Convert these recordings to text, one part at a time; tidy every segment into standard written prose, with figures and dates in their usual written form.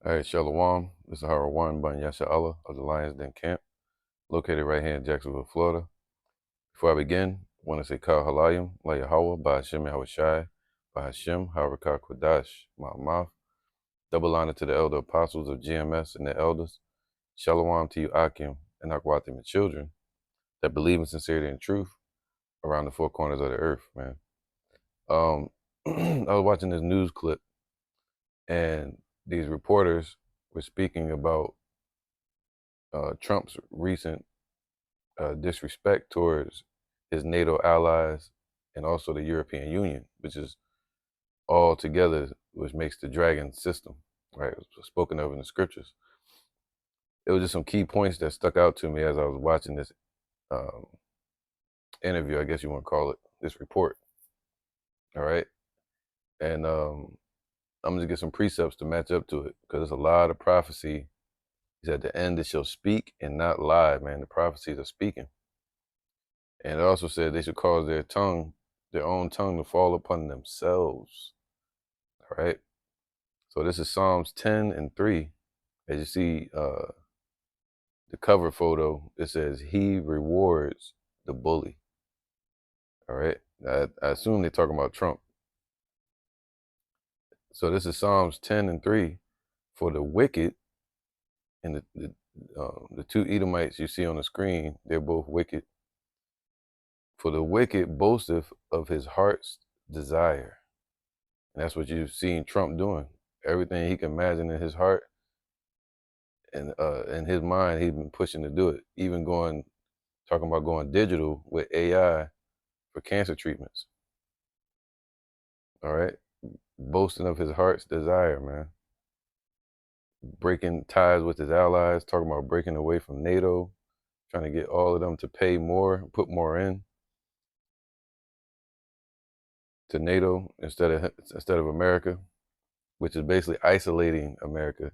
All right, Shalom. This is Hara Ban Yasha Allah of the Lions Den Camp, located right here in Jacksonville, Florida. Before I begin, I want to say Kal Halayim, La Yahweh, Ba Hashem Yahweh Shai, Ba Hashem, Harakah Kodash, Ma'amaf. Double honor to the elder apostles of GMS and the elders. Shalom to you, Akim, and Akwatim, and children that believe in sincerity and truth around the four corners of the earth, man. I was watching this news clip, and these reporters were speaking about Trump's recent disrespect towards his NATO allies and also the European Union, which is all together, which makes the dragon system, right? It was spoken of in the scriptures. It was just some key points that stuck out to me as I was watching this um, interview, I guess you want to call it, this report. All right. And I'm going to get some precepts to match up to it because there's a lot of prophecy. He said, at the end, it shall speak and not lie, man. The prophecies are speaking. And it also said they should cause their own tongue to fall upon themselves. All right. So this is Psalms 10 and 3. As you see the cover photo, it says, he rewards the bully. All right. I assume they're talking about Trump. So this is Psalms 10 and 3. For the wicked, and the two Edomites you see on the screen, they're both wicked. For the wicked boasteth of his heart's desire. And that's what you've seen Trump doing. Everything he can imagine in his heart and in his mind, he's been pushing to do it. Even talking about going digital with AI for cancer treatments. All right. Boasting of his heart's desire, man. Breaking ties with his allies, talking about breaking away from Nato, trying to get all of them to pay more, put more in to Nato instead of America, which is basically isolating America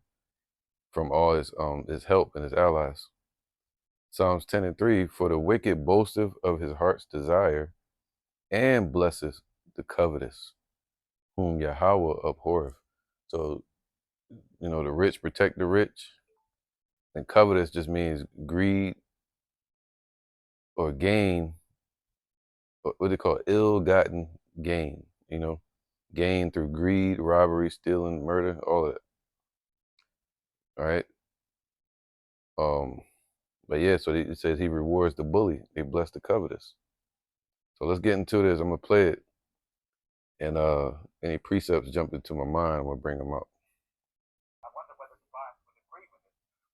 from all his help and his allies. Psalms 10 and 3, for the wicked boasteth of his heart's desire and blesseth the covetous, whom Yahweh abhorreth. So, the rich protect the rich, and covetous just means greed or gain, what they call ill-gotten gain, gain through greed, robbery, stealing, murder, all of that. All right. But yeah, so it says he rewards the bully, he bless the covetous. So let's get into this. I'm gonna play it, and any precepts jump into my mind, I'm gonna bring them up. I wonder whether Tobias would agree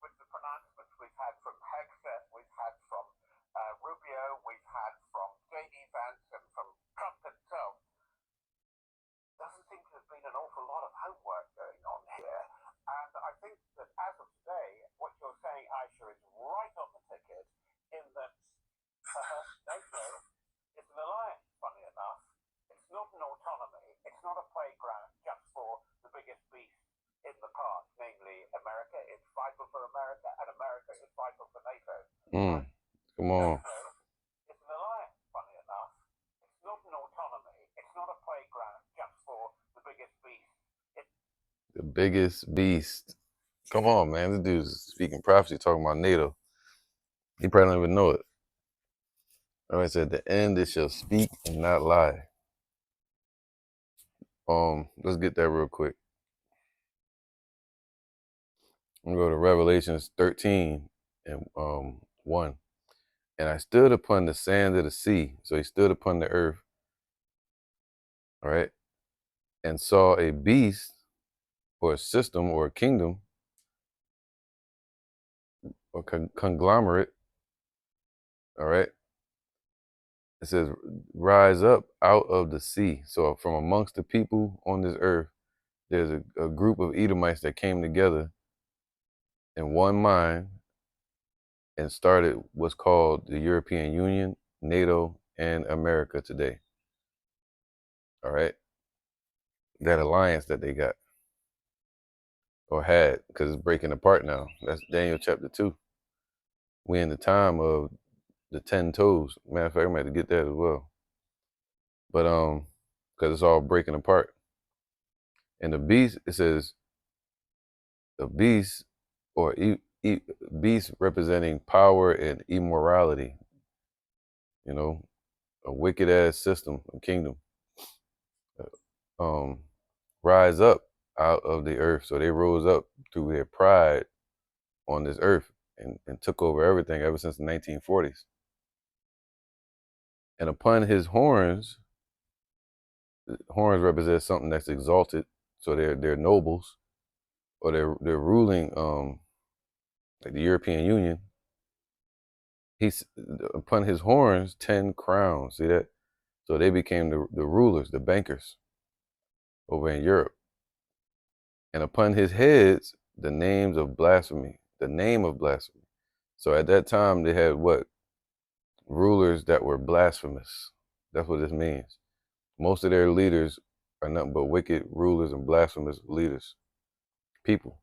with the pronouncements we've had from Hegseth, we've had from Rubio, we've had from J.D. Vance, and from Trump himself. Doesn't seem to have been an awful lot of homework going on here. And I think that as of today, what you're saying, Aisha, is right on the ticket in that NATO is an alliance, funny enough. It's not an autonomy. It's not a playground just for the biggest beast in the park, namely America. It's vital for America, and America is vital for NATO. Come on. It's an alliance, funny enough. It's not an autonomy. It's not a playground just for the biggest beast. The biggest beast. Come on, man. This dude's speaking prophecy, talking about NATO. He probably don't even know it. All right, so at the end it shall speak and not lie. Let's get that real quick. I'm gonna go to Revelations 13 and 1. And I stood upon the sand of the sea. So he stood upon the earth. All right. And saw a beast or a system or a kingdom or conglomerate. All right. It says, rise up out of the sea. So from amongst the people on this earth, there's a group of Edomites that came together in one mind and started what's called the European Union, NATO, and America today. All right. That alliance that they got or had, because it's breaking apart now. That's Daniel chapter 2. We in the time of the 10 toes. Matter of fact, I'm going to get that as well. But because it's all breaking apart. And the beast, it says, a beast, or beast representing power and immorality. You know, a wicked ass system, a kingdom, um, rise up out of the earth. So they rose up through their pride on this earth and took over everything ever since the 1940s. And upon his horns, horns represent something that's exalted. So they're nobles, or they're ruling, like the European Union. He's upon his horns 10 crowns. See that? So they became the rulers, the bankers over in Europe. And upon his heads the names of blasphemy, the name of blasphemy. So at that time they had what? Rulers that were blasphemous. That's what this means. Most of their leaders are nothing but wicked rulers and blasphemous leaders, people,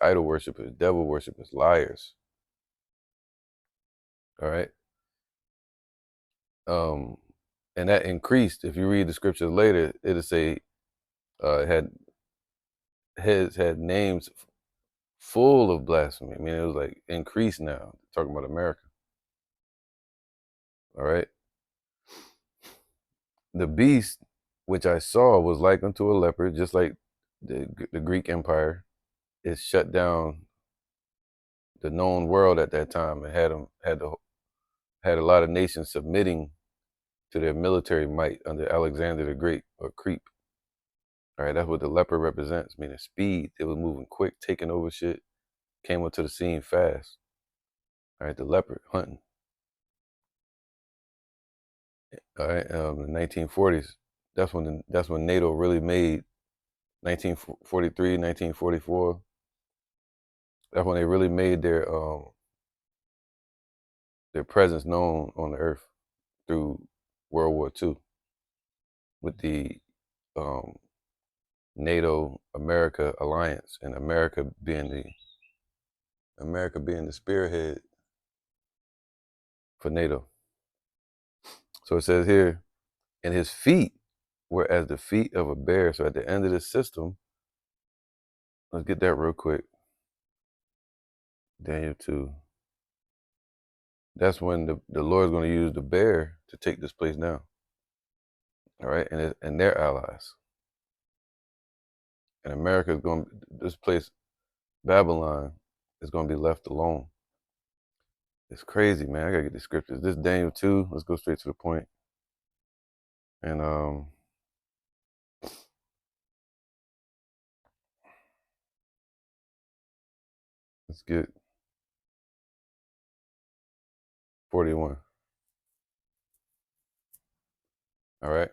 idol worshippers, devil worshippers, liars. All right. Um, and that increased. If you read the scriptures later, it'll say it had heads, had names full of blasphemy. I mean, it was like increased now. Talking about America. All right. The beast which I saw was like unto a leopard, just like the Greek Empire. It shut down the known world at that time and had a lot of nations submitting to their military might under Alexander the Great, or Creep. All right, that's what the leopard represents, meaning speed. It was moving quick, taking over shit, came up to the scene fast. All right, the leopard hunting. All right, the 1940s. That's when NATO really made 1943, 1944. That's when they really made their presence known on the earth through World War II with the um, NATO America alliance, and America being the spearhead for NATO. So it says here, and his feet were as the feet of a bear. So at the end of the system, let's get that real quick. Daniel 2. That's when the Lord's going to use the bear to take this place down. All right, and their allies. And America is going. This place, Babylon, is going to be left alone. It's crazy, man. I gotta get the scriptures. This Daniel 2. Let's go straight to the point. And let's get 41. All right.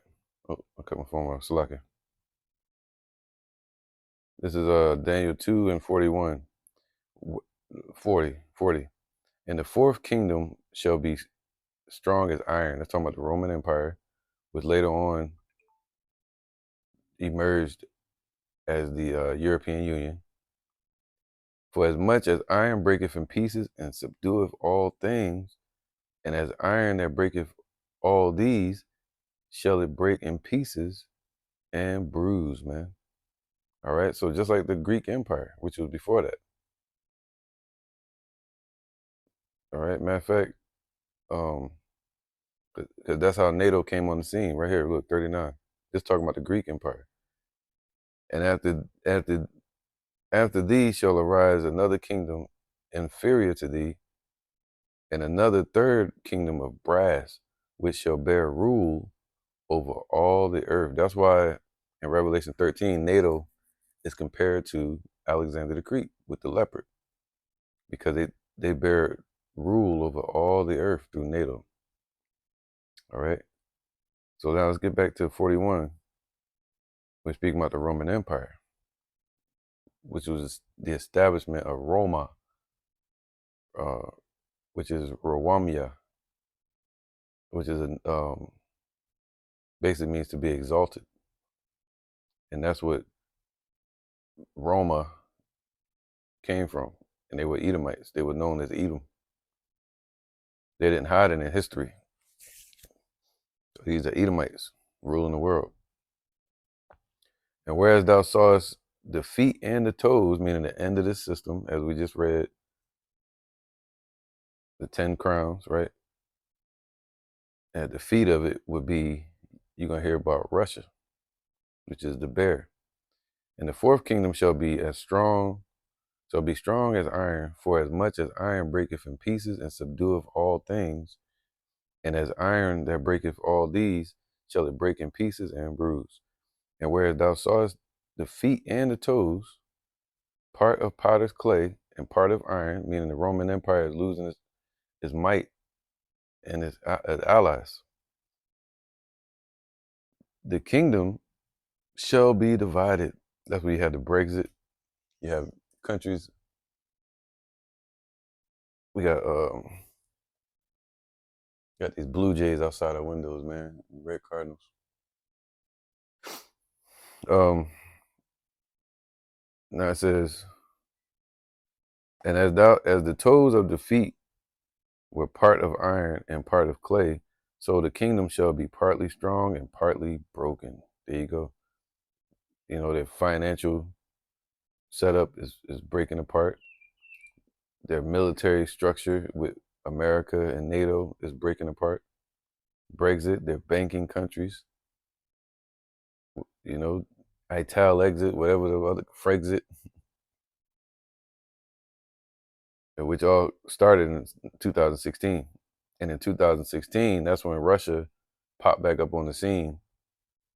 Oh, I cut my phone off. Slacking. This is Daniel 2 and 41. 40. And the fourth kingdom shall be strong as iron. That's talking about the Roman Empire, which later on emerged as the European Union. For as much as iron breaketh in pieces and subdueth all things, and as iron that breaketh all these, shall it break in pieces and bruise, man. All right. So just like the Greek Empire, which was before that. All right. Matter of fact, um, because that's how NATO came on the scene right here. Look, 39. Just talking about the Greek Empire. And after thee shall arise another kingdom inferior to thee, and another third kingdom of brass, which shall bear rule over all the earth. That's why in Revelation 13, NATO is compared to Alexander the Great with the leopard, because they bear rule over all the earth through NATO. All right. So now let's get back to 41. We're speaking about the Roman Empire, which was the establishment of Roma, uh, which is Rowamia, which is basically means to be exalted, and that's what Roma came from. And they were Edomites. They were known as Edom. They didn't hide it in history. So these are Edomites ruling the world. And whereas thou sawest the feet and the toes, meaning the end of this system, as we just read, the 10 crowns, right? At the feet of it would be, you're going to hear about Russia, which is the bear. And the fourth kingdom shall be strong as iron, for as much as iron breaketh in pieces and subdueth all things, and as iron that breaketh all these, shall it break in pieces and bruise. And whereas thou sawest the feet and the toes, part of potter's clay and part of iron, meaning the Roman Empire is losing its might and its allies, the kingdom shall be divided. That's where you have the Brexit. You have countries. We got these Blue Jays outside our windows, man. Red Cardinals. Um, Now it says, and as the toes of the feet were part of iron and part of clay, so the kingdom shall be partly strong and partly broken. There you go. You know, their financial setup is breaking apart. Their military structure with America and Nato is breaking apart. Brexit, their banking countries, you know, Ital exit, whatever the other Frexit, which all started in 2016. And in 2016, that's when Russia popped back up on the scene,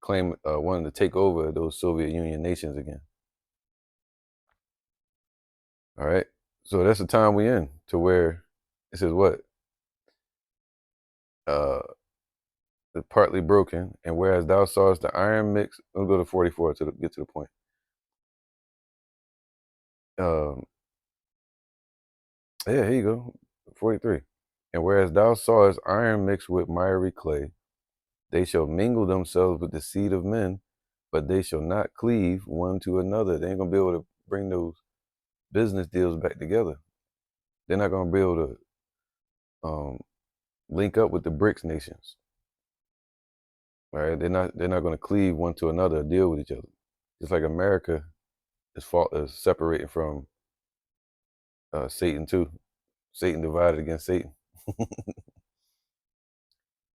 claimed wanted to take over those Soviet Union nations again. All right, so that's the time we in, to where it says what uh partly broken, and whereas thou sawest the iron mix. Let's go to 44 to get to the point. Um, yeah, here you go, 43. And whereas thou sawest iron mixed with miry clay, they shall mingle themselves with the seed of men, but they shall not cleave one to another. They ain't gonna be able to bring those business deals back together. They're not gonna be able to link up with the BRICS nations. All right, they're not gonna cleave one to another or deal with each other. Just like America is separating from Satan too. Satan divided against Satan.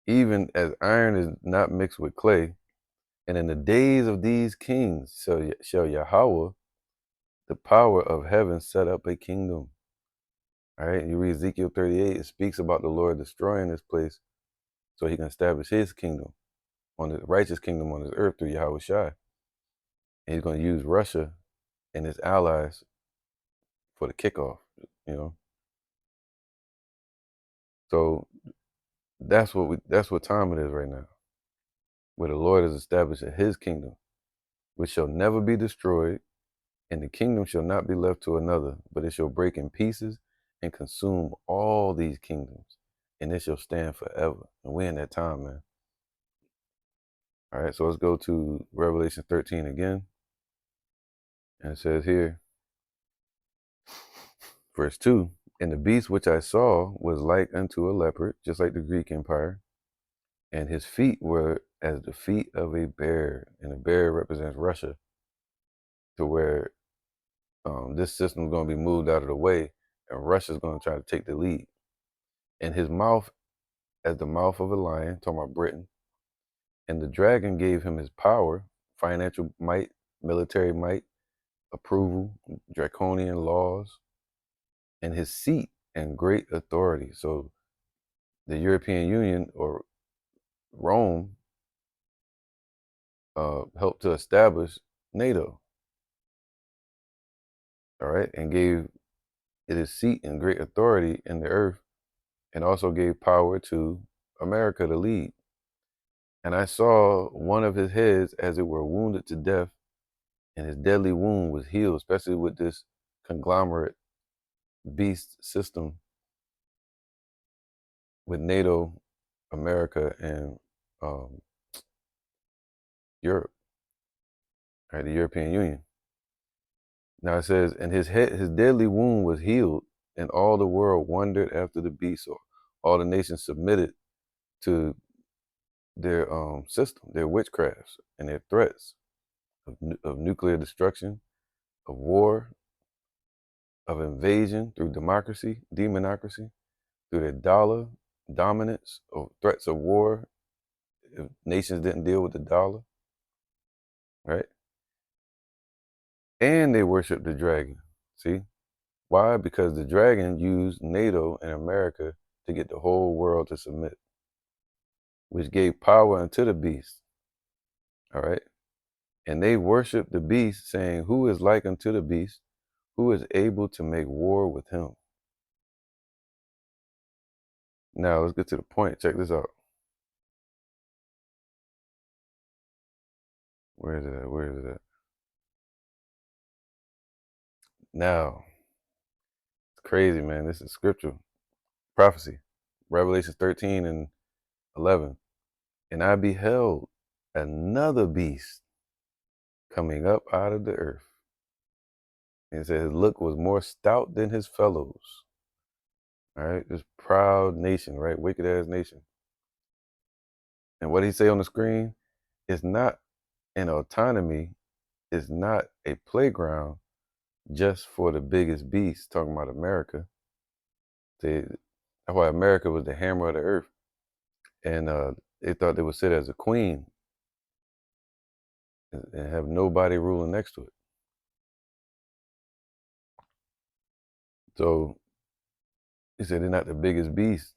Even as iron is not mixed with clay, and in the days of these kings shall Yahweh, the power of heaven, set up a kingdom. All right, you read Ezekiel 38, it speaks about the Lord destroying this place so he can establish his kingdom, on the righteous kingdom on this earth through Yahweh Shai. And he's going to use Russia and its allies for the kickoff, you know. So that's what time it is right now, where the Lord is establishing his kingdom, which shall never be destroyed, and the kingdom shall not be left to another, but it shall break in pieces and consume all these kingdoms, and it shall stand forever. And we're in that time, man. All right, so let's go to Revelation 13 again. And it says here, verse 2, and the beast which I saw was like unto a leopard, just like the Greek Empire, and his feet were as the feet of a bear, and a bear represents Russia, to where this system is going to be moved out of the way, and Russia's going to try to take the lead. And his mouth as the mouth of a lion, talking about Britain, and the dragon gave him his power, financial might, military might, approval, draconian laws, and his seat and great authority. So the European Union, or Rome, helped to establish Nato, all right, and gave it his seat and great authority in the earth, and also gave power to America to lead. And I saw one of his heads as it were wounded to death, and his deadly wound was healed, especially with this conglomerate beast system with NATO, America, and um, Europe, right, the European Union. Now it says, and his deadly wound was healed, and all the world wondered after the beast. So all the nations submitted to their system, their witchcrafts, and their threats of nuclear destruction, of war, of invasion through demonocracy, through the dollar dominance or threats of war if nations didn't deal with the dollar, right? And they worship the dragon. See? Why? Because the dragon used NATO and America to get the whole world to submit, which gave power unto the beast. All right. And they worship the beast, saying, who is like unto the beast? Who is able to make war with him? Now let's get to the point. Check this out. Where is it at? Where is it at? Now, it's crazy, man. This is scripture, prophecy. Revelation 13 and 11. And I beheld another beast coming up out of the earth. And it said his look was more stout than his fellows. All right, this proud nation, right? Wicked ass nation. And what did he say on the screen? It's not an autonomy, it's not a playground just for the biggest beast, talking about America. That's why America was the hammer of the earth. And they thought they would sit as a queen and have nobody ruling next to it. So he said they're not the biggest beast.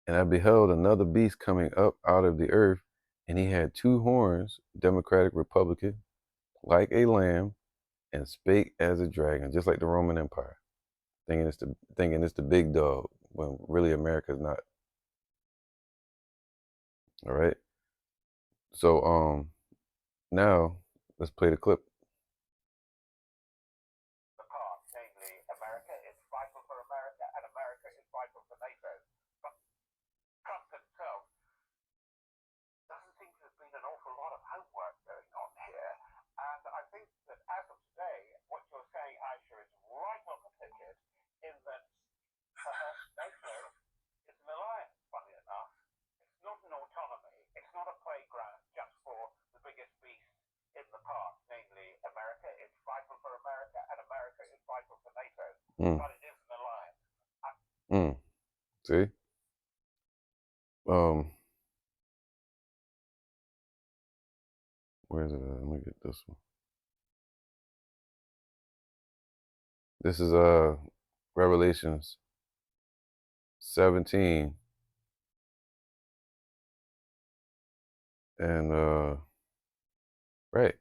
And I beheld another beast coming up out of the earth, and he had two horns, Democratic Republican, like a lamb, and spake as a dragon, just like the Roman Empire, thinking it's the big dog when really America's not. All right. So now let's play the clip. The part, namely America, is vital for America, and America is vital for NATO. But Trump himself doesn't seem to have been an awful lot of homework going on here. And I think that as of today, what you're saying, Aisha, is right on the ticket in that NATO is an alliance, funny enough. It's not an autonomy. It's not a playground just for the biggest beast in the park, namely America. It's vital for America, and America is vital for NATO. But it is an alliance. See? Where is it at? Let me get this one. This is Revelations 17 and right.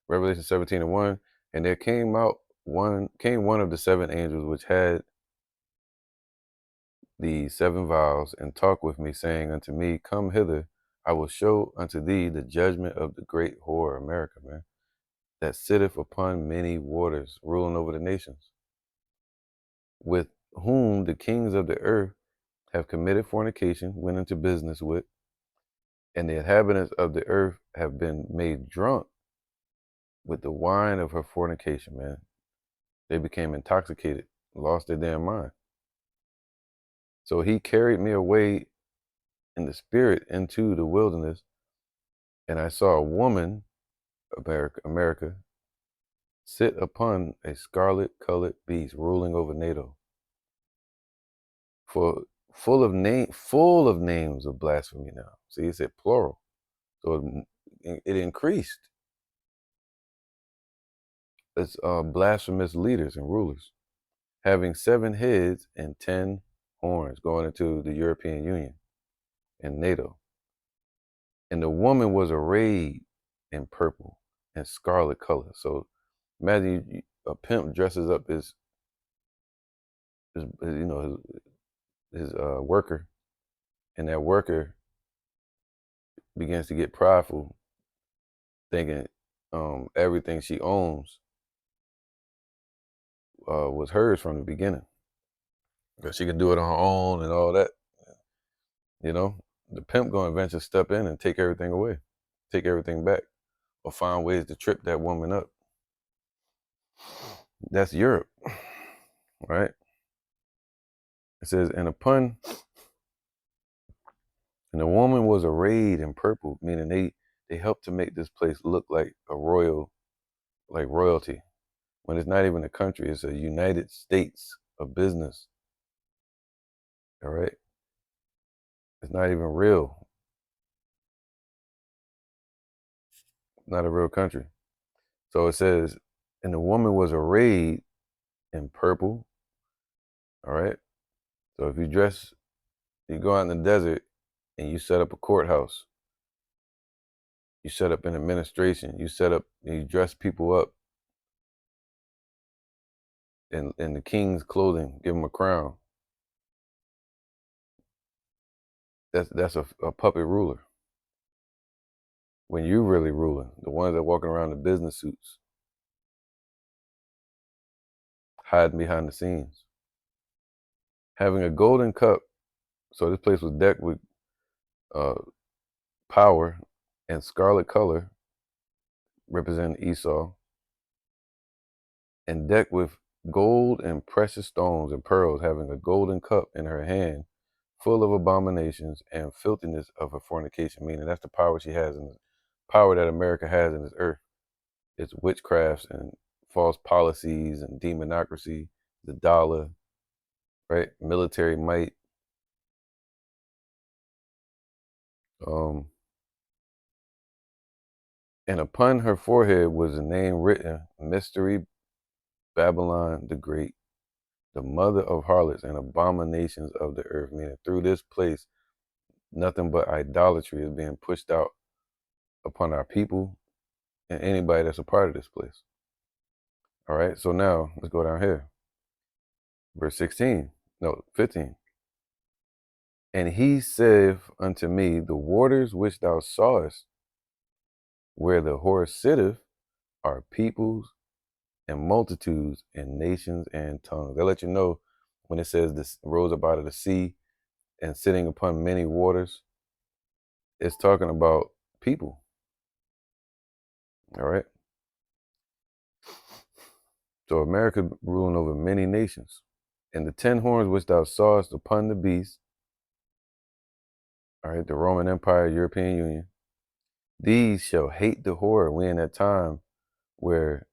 Revelation 17 and 1. And there came one of the seven angels which had the seven vials, and talked with me, saying unto me, come hither, I will show unto thee the judgment of the great whore America, man, that sitteth upon many waters, ruling over the nations, with whom the kings of the earth have committed fornication, went into business with, and the inhabitants of the earth have been made drunk with the wine of her fornication, man. They became intoxicated, lost their damn mind. So he carried me away in the spirit into the wilderness, and I saw a woman, America, sit upon a scarlet-colored beast, ruling over NATO. For full of names of blasphemy now. See, it said plural, so it increased. It's blasphemous leaders and rulers, having 7 heads and 10 horns, going into the European Union and NATO. And the woman was arrayed in purple and scarlet color. So imagine a pimp dresses up his worker, and that worker begins to get prideful, thinking everything she owns was hers from the beginning, that she can do it on her own and all that. You know, the pimp gonna eventually step in and take everything away, take everything back, or find ways to trip that woman up. That's Europe, right? It says, and the woman was arrayed in purple, meaning they helped to make this place look like like royalty. when it's not even a country, it's a United States of business. All right. It's not even real. Not a real country. So it says, and the woman was arrayed in purple. All right. So if you go out in the desert and you set up a courthouse, you set up an administration, you dress people up in the king's clothing, give them a crown. That's a puppet ruler. When you really ruling, the ones that walking around in business suits, hiding behind the scenes, having a golden cup. So this place was decked with uh, power and scarlet color, representing Esau, and decked with gold and precious stones and pearls, having a golden cup in her hand, full of abominations and filthiness of her fornication. Meaning that's the power she has, and the power that America has in this earth. It's witchcrafts and false policies and demonocracy, the dollar, right? Military might. Um, and upon her forehead was a name written, Mystery Babylon the Great, the mother of harlots and abominations of the earth. Meaning through this place, nothing but idolatry is being pushed out upon our people and anybody that's a part of this place. All right, so now let's go down here. Verse 16, no, 15. And he saith unto me, the waters which thou sawest, where the whore sitteth, are peoples and multitudes and nations and tongues. They let you know when it says this rose up out of the sea and sitting upon many waters, it's talking about people. All right. So America ruling over many nations. And the 10 horns which thou sawest upon the beast, all right, the Roman Empire, European Union, these shall hate the whore. We in that time where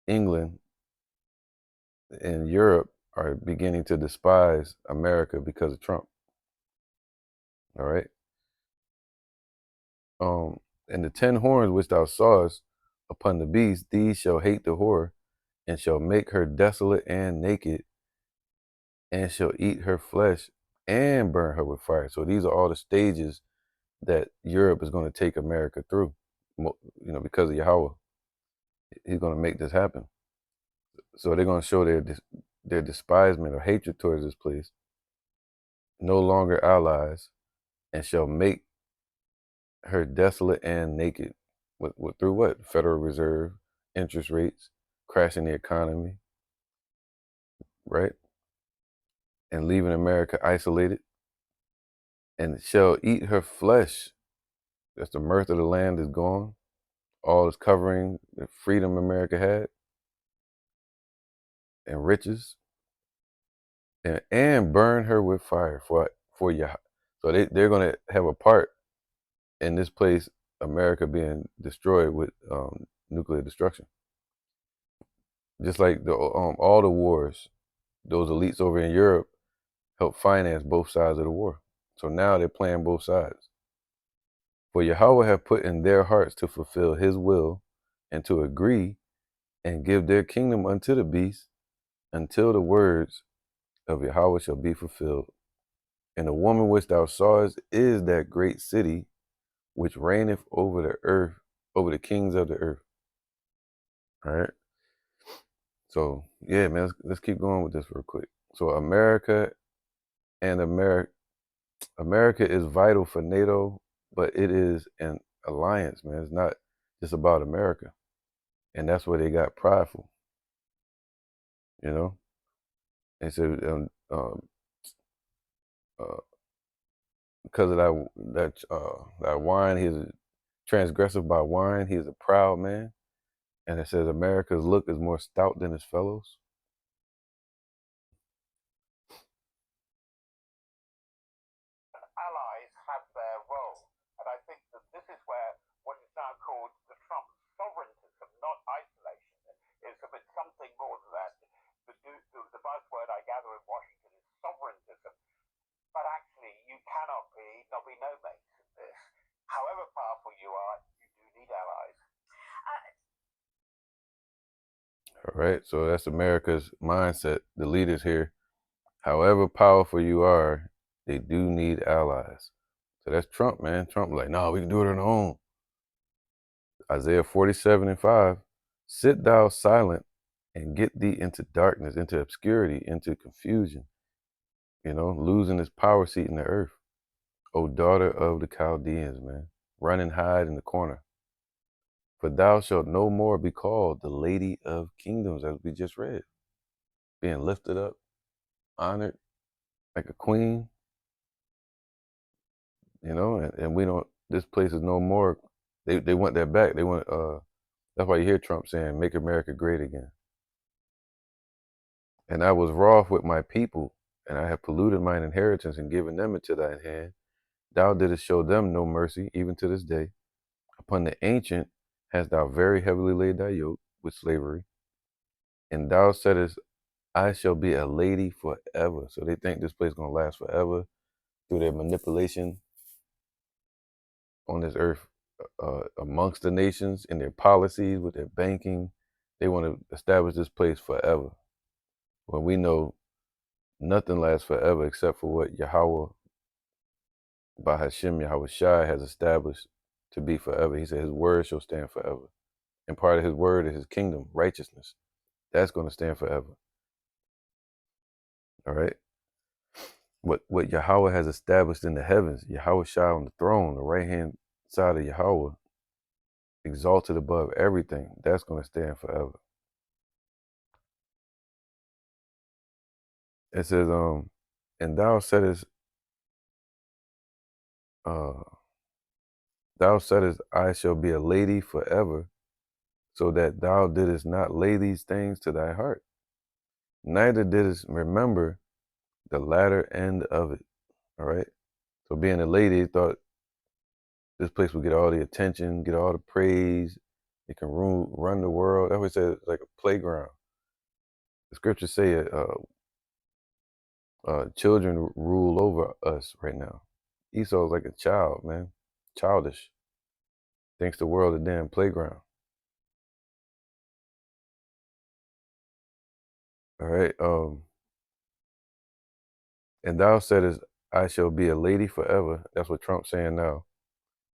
England and Europe are beginning to despise America because of Trump. All right. And the 10 horns which thou sawest upon the beast, these shall hate the whore, and shall make her desolate and naked, and shall eat her flesh and burn her with fire. So these are all the stages that Europe is going to take America through, because of Yahweh. He's going to make this happen. So they're going to show their despisement or hatred towards this place, no longer allies, and shall make her desolate and naked. Through what? Federal Reserve, interest rates, crashing the economy, right? And leaving America isolated, and shall eat her flesh. That's the mirth of the land is gone. All is covering the freedom America had and riches, and burn her with fire for Yah. So they're going to have a part in this place, America being destroyed with nuclear destruction. Just like all the wars, those elites over in Europe helped finance both sides of the war. So now they're playing both sides. For Yahweh have put in their hearts to fulfill his will and to agree and give their kingdom unto the beast until the words of Yahweh shall be fulfilled. And the woman which thou sawest is that great city which reigneth over the earth, over the kings of the earth. All right. So yeah, man, let's keep going with this real quick. So America and America is vital for NATO, but it is an alliance, man. It's not just about America, and that's where they got prideful. You know, they said uh, because of that wine, he's a transgressive by wine. He's a proud man, and it says America's look is more stout than his fellows. Allies have their role. And I think that this is where what is now called the Trump sovereigntism, not isolation, is a All right. So that's America's mindset. The leaders here, however powerful you are, they do need allies. So that's Trump, man. Trump like, no, we can do it on our own. Isaiah 47:5, sit thou silent and get thee into darkness, into obscurity, into confusion, losing his power seat in the earth. O daughter of the Chaldeans, man, run and hide in the corner. For thou shalt no more be called the Lady of Kingdoms, as we just read, being lifted up, honored like a queen, and we don't, this place is no more. They want that back. They want, that's why you hear Trump saying, make America great again. And I was wroth with my people, and I have polluted mine inheritance and given them into thine hand. Thou didst show them no mercy, even to this day. Upon the ancient hast thou very heavily laid thy yoke with slavery. And thou saidest, I shall be a lady forever. So they think this place is going to last forever through their manipulation on this earth amongst the nations in their policies, with their banking. They want to establish this place forever. When we know nothing lasts forever except for what Yahweh by Hashem Yahweh Shai has established to be forever. He said his word shall stand forever. And part of his word is his kingdom, righteousness. That's going to stand forever. All right. What Yahweh has established in the heavens, Yahweh Shai on the throne, the right hand side of Yahweh, exalted above everything, that's going to stand forever. It says, and uh, thou saidest, I shall be a lady forever, so that thou didst not lay these things to thy heart, neither didst remember the latter end of it. All right. So being a lady, they thought this place would get all the attention, get all the praise. It can run the world. That's what it says, it's like a playground. The scriptures say children rule over us right now. Esau's like a child, man. Childish. Thinks the world a damn playground. All right. And thou saidest, I shall be a lady forever. That's what Trump's saying now.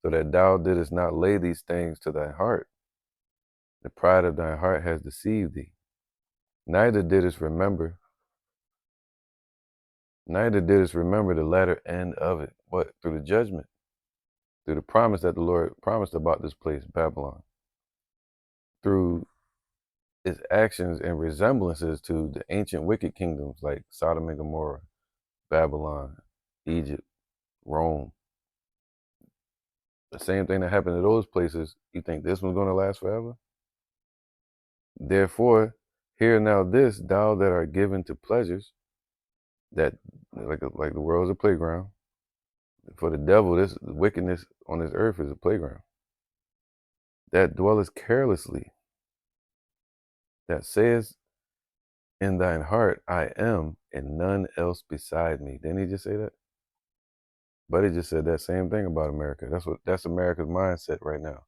So that thou didst not lay these things to thy heart. The pride of thy heart has deceived thee. Neither didst remember the latter end of it. What? Through the judgment, through the promise that the Lord promised about this place, Babylon, through its actions and resemblances to the ancient wicked kingdoms like Sodom and Gomorrah, Babylon, Egypt, Rome. The same thing that happened to those places, you think this one's going to last forever? Therefore, hear now this, thou that art given to pleasures, that like the world is a playground. For the devil, this wickedness on this earth is a playground. That dwelleth carelessly, that says in thine heart, I am, and none else beside me. Didn't he just say that? But he just said that same thing about America. That's America's mindset right now,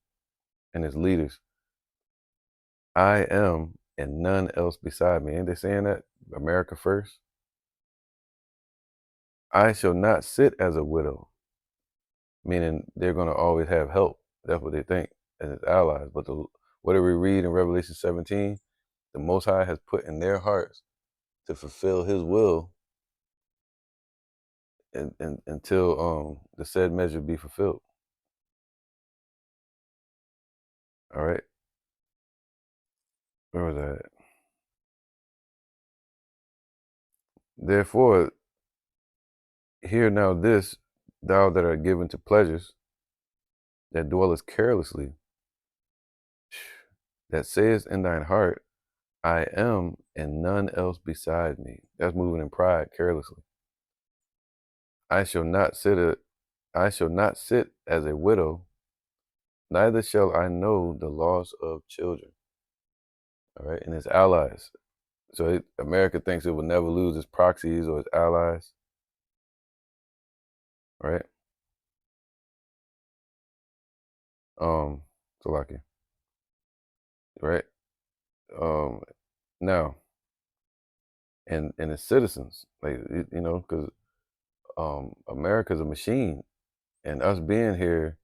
and its leaders. I am, and none else beside me. Ain't they saying that? America first. I shall not sit as a widow, meaning they're going to always have help. That's what they think as allies. But what do we read in Revelation 17? The Most High has put in their hearts to fulfill His will, and until the said measure be fulfilled. All right. Where was that? Therefore, hear now this, thou that art given to pleasures, that dwellest carelessly, that sayest in thine heart, I am, and none else beside me. That's moving in pride carelessly. I shall not sit as a widow, neither shall I know the loss of children. All right, and its allies. So America thinks it will never lose its proxies or its allies. Right? So lucky. Right? Now, and its citizens, like because America's a machine, and us being here,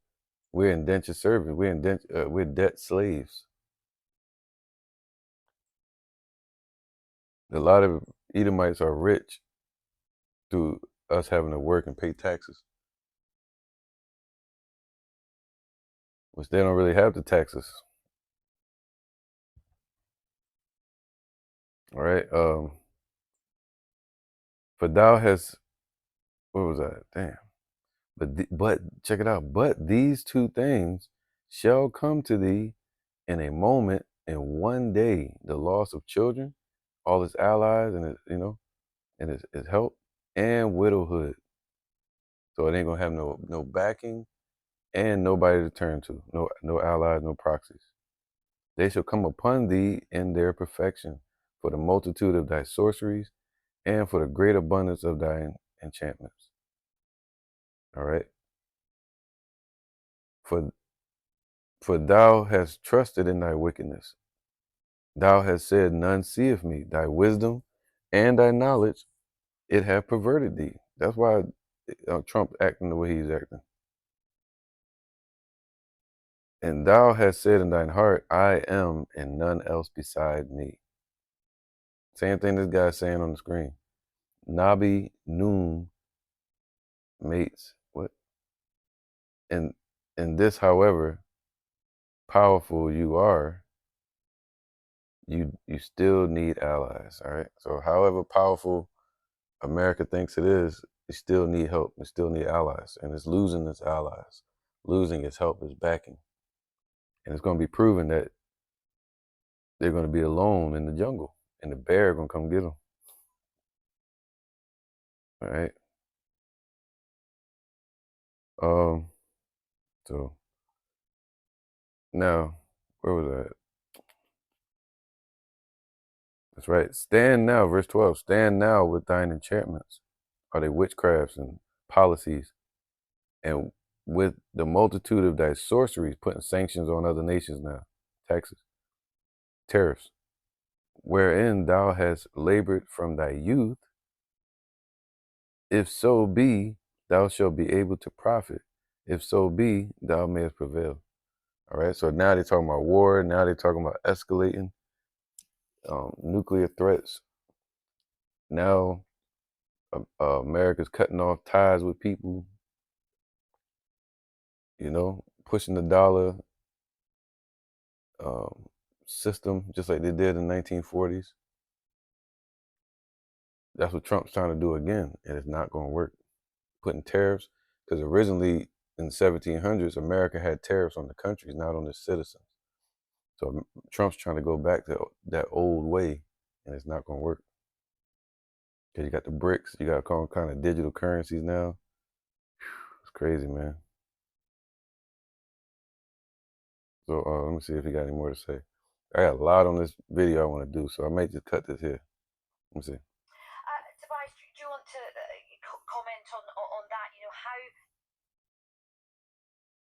we're indentured servants. We're debt slaves. A lot of Edomites are rich through us having to work and pay taxes, which they don't really have the taxes. All right. For thou has what was that? Damn. But check it out. But these two things shall come to thee in a moment, in one day: the loss of children, all his allies, and his help, and widowhood. So it ain't gonna have no backing and nobody to turn to, no allies, no proxies. They shall come upon thee in their perfection, for the multitude of thy sorceries, and for the great abundance of thy enchantments. All right. For for thou hast trusted in thy wickedness. Thou hast said, none seeth me. Thy wisdom and thy knowledge, it have perverted thee. That's why Trump acting the way he's acting. And thou hast said in thine heart, I am, and none else beside me. Same thing this guy's saying on the screen. Nabi Noon mates. What? And this, however powerful you are, you still need allies. All right. So however powerful America thinks it is, it still need help. It still need allies, and it's losing its allies, losing its help, its backing, and it's going to be proven that they're going to be alone in the jungle, and the bear going to come get them. All right. Um. So now, where was I at? That's right. Stand now, verse 12. Stand now with thine enchantments. Are they witchcrafts and policies? And with the multitude of thy sorceries, putting sanctions on other nations now, taxes, tariffs, wherein thou hast labored from thy youth, if so be thou shalt be able to profit, if so be thou mayest prevail. All right, so now they're talking about war, now they're talking about escalating nuclear threats. Now America's cutting off ties with people, pushing the dollar um, system just like they did in the 1940s. That's what Trump's trying to do again, and it's not going to work. Putting tariffs, because originally in the 1700s, America had tariffs on the countries, not on the citizens. So Trump's trying to go back to that old way, and it's not going to work. Because you got the bricks, you got all kind of digital currencies now. It's crazy, man. So let me see if he got any more to say. I got a lot on this video I want to do, so I may just cut this here. Let me see.